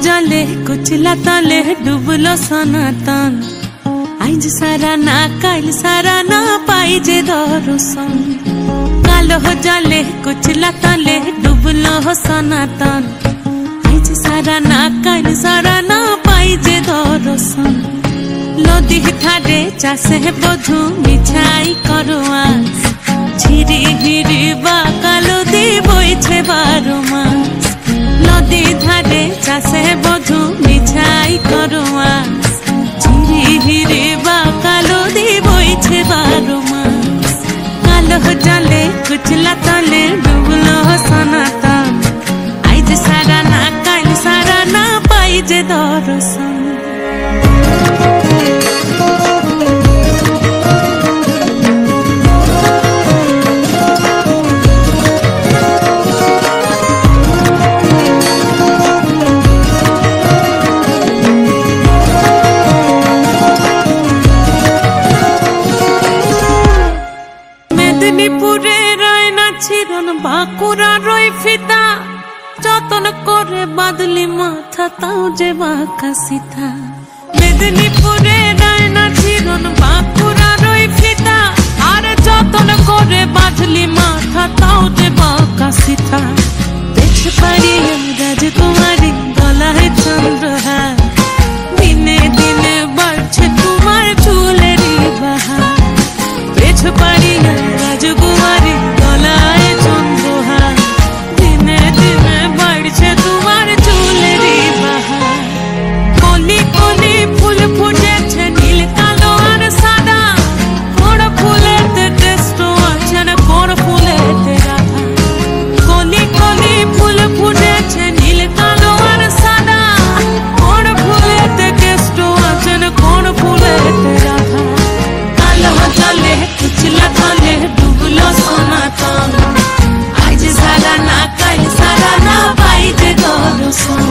जले कुचला तले डुबलो सनातन आइज सारा ना काल सारा ना पाइजे दर्शन कालो जले कुचला तले डुबलो सनातन आइज सारा ना काल सारा ना पाइजे दर्शन नदी ठारे चासे बधु मिछाई करवा झिरी हिरी बा कालो दी बोइछे बारो मास नदी धारे चासे बधु मिछाई करवा झिरी हिरी बा कालो दी बोइछे बारो मास कालो जले कुचला तले डुबलो सनातन आइज सारा ना काल सारा ना पाइजे दर्शन মেদিনীপুরে রয় না ছিরন বাঁকুড়া রয় ফিতা যতন করে বাদলি মাথা তাও যে বাঁকা সিথা মেদিনীপুরে রয় না ছিরন বাঁকুড়া রয় ফিতা আর যতন করে বাদলি মাথা তাও যে বাঁকা সিথা দেখতে পারি রাজকুমারী গলায় চন্দ্রহার দিনে দিনে বাড়ছে তোমার চুলেরই বাহার পেছ পারি রাজকুমারী গলায় চন্দ্রহার দিনে দিনে বাড়ছে তোমার চুলেরই বাহার কলি কলি ফুল ফুটেছে নীল কালো আর সাদা কোন ফুলেতে টেস্ট আছে না কোন ফুলেতে রাধা কলি কলি ফুল ফুটেছে নীল কালো আর সাদা কোন ফুলেতে টেস্ট আছে না কোন ফুলেতে রাধা কালো জলে कुचला तले डुबलो सनातन आइज सारा ना काल सारा ना पाइजे दर्शन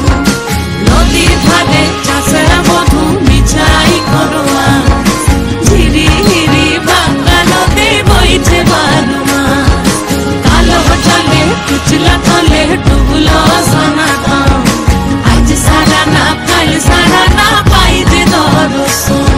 नदी धारे चाषेरा बधु मिछाई करवा झिरी हिरी बांका नदी बोइछे बारो मास कालो जले कुचला तले डुबलो सनातन आइज सारा ना काल सारा ना पाइजे दर्शन